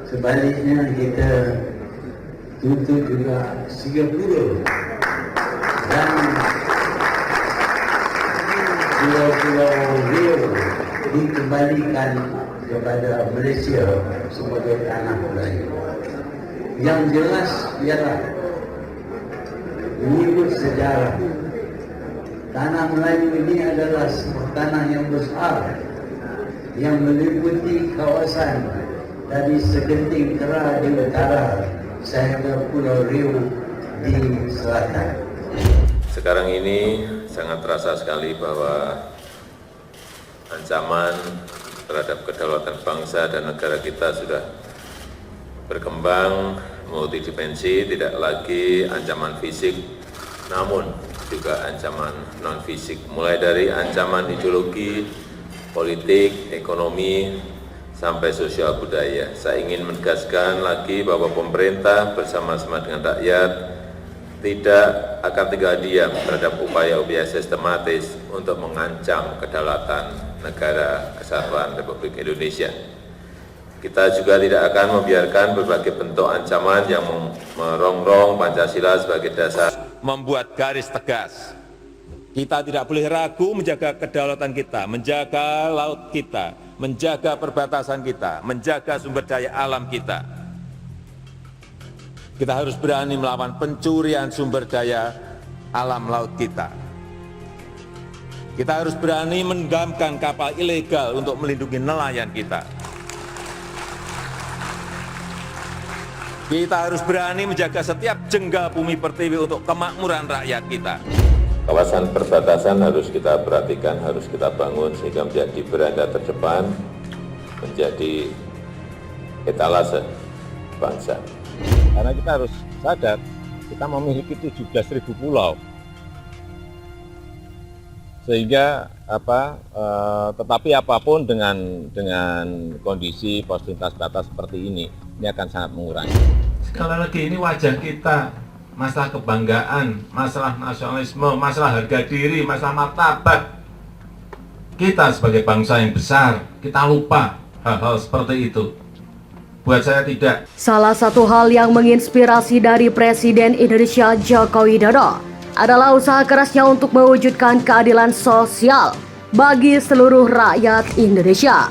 Sebaliknya kita tuntut juga Singapura dan pulau-pulau Rio dikembalikan kepada Malaysia sebagai tanah Melayu. Yang jelas ialah mengikut sejarah, tanah Melayu ini adalah tanah yang besar yang meliputi kawasan dari Segenting Kera di utara sehingga Pulau Riau di selatan. Sekarang ini sangat terasa sekali bahwa ancaman terhadap kedaulatan bangsa dan negara kita sudah berkembang multidimensi, tidak lagi ancaman fisik, namun juga ancaman non-fisik, mulai dari ancaman ideologi, politik, ekonomi, sampai sosial budaya. Saya ingin menegaskan lagi bahwa pemerintah bersama-sama dengan rakyat tidak akan tinggal diam terhadap upaya-upaya sistematis untuk mengancam kedaulatan negara kesatuan Republik Indonesia. Kita juga tidak akan membiarkan berbagai bentuk ancaman yang merongrong Pancasila sebagai dasar. Membuat garis tegas. Kita tidak boleh ragu menjaga kedaulatan kita, menjaga laut kita, menjaga perbatasan kita, menjaga sumber daya alam kita. Kita harus berani melawan pencurian sumber daya alam laut kita. Kita harus berani menenggelamkan kapal ilegal untuk melindungi nelayan kita. Kita harus berani menjaga setiap jenggal bumi pertiwi untuk kemakmuran rakyat kita. Kawasan perbatasan harus kita perhatikan, harus kita bangun sehingga menjadi beranda terdepan, menjadi etalase bangsa. Karena kita harus sadar, kita memiliki 17.000 pulau. Sehingga tetapi apapun dengan kondisi pos lintas batas seperti ini akan sangat mengurangi. Sekali lagi ini wajah kita, masalah kebanggaan, masalah nasionalisme, masalah harga diri, masalah martabat. Kita sebagai bangsa yang besar, kita lupa hal-hal seperti itu. Buat saya tidak. Salah satu hal yang menginspirasi dari Presiden Indonesia Joko Widodo adalah usaha kerasnya untuk mewujudkan keadilan sosial bagi seluruh rakyat Indonesia.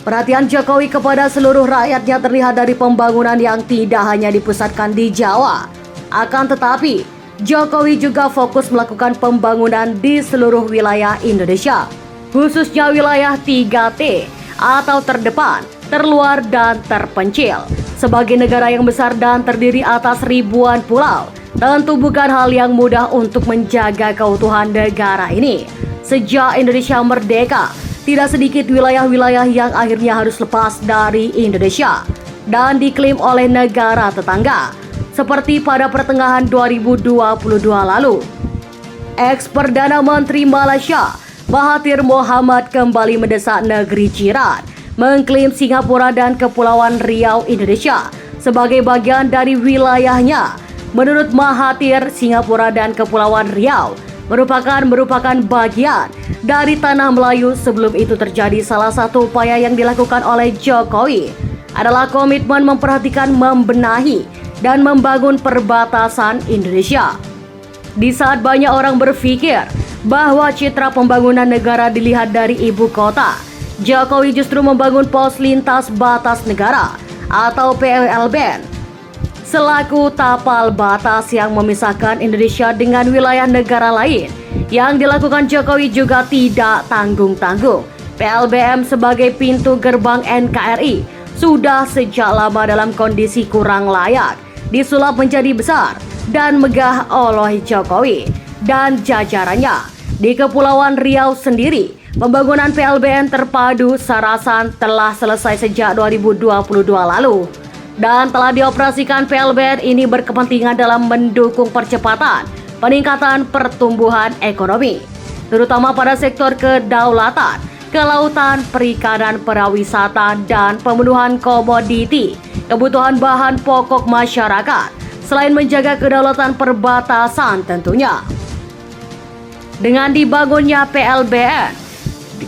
Perhatian Jokowi kepada seluruh rakyatnya terlihat dari pembangunan yang tidak hanya dipusatkan di Jawa. Akan tetapi, Jokowi juga fokus melakukan pembangunan di seluruh wilayah Indonesia, khususnya wilayah 3T atau terdepan, terluar, dan terpencil. Sebagai negara yang besar dan terdiri atas ribuan pulau, tentu bukan hal yang mudah untuk menjaga keutuhan negara ini. Sejak Indonesia merdeka, tidak sedikit wilayah-wilayah yang akhirnya harus lepas dari Indonesia dan diklaim oleh negara tetangga, seperti pada pertengahan 2022 lalu. Ex-Perdana Menteri Malaysia Mahathir Mohamad kembali mendesak negeri jiran mengklaim Singapura dan Kepulauan Riau Indonesia sebagai bagian dari wilayahnya. Menurut Mahathir, Singapura dan Kepulauan Riau merupakan bagian dari tanah Melayu. Sebelum itu terjadi, salah satu upaya yang dilakukan oleh Jokowi adalah komitmen memperhatikan, membenahi, dan membangun perbatasan Indonesia. Di saat banyak orang berpikir bahwa citra pembangunan negara dilihat dari ibu kota, Jokowi justru membangun pos lintas batas negara atau PLBN selaku tapal batas yang memisahkan Indonesia dengan wilayah negara lain. Yang dilakukan Jokowi juga tidak tanggung-tanggung. PLBM sebagai pintu gerbang NKRI sudah sejak lama dalam kondisi kurang layak, disulap menjadi besar dan megah oleh Jokowi dan jajarannya. Di Kepulauan Riau sendiri, pembangunan PLBN terpadu Sarasan telah selesai sejak 2022 lalu. Dan telah dioperasikan. PLBN ini berkepentingan dalam mendukung percepatan peningkatan pertumbuhan ekonomi, terutama pada sektor kedaulatan, kelautan, perikanan, pariwisata, dan pemenuhan komoditi kebutuhan bahan pokok masyarakat, selain menjaga kedaulatan perbatasan tentunya. Dengan dibangunnya PLBN,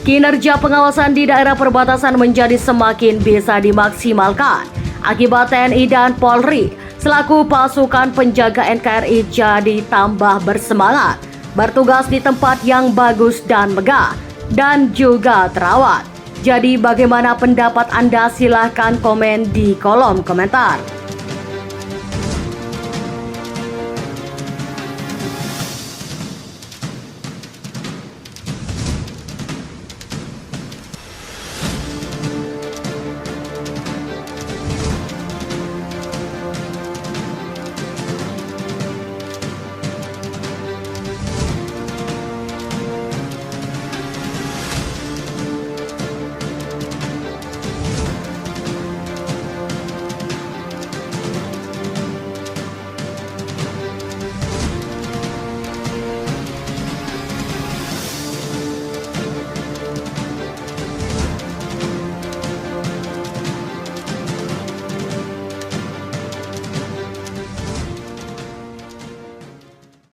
kinerja pengawasan di daerah perbatasan menjadi semakin bisa dimaksimalkan. Akibat TNI dan Polri selaku pasukan penjaga NKRI jadi tambah bersemangat, bertugas di tempat yang bagus dan megah, dan juga terawat. Jadi bagaimana pendapat Anda? Silahkan komen di kolom komentar.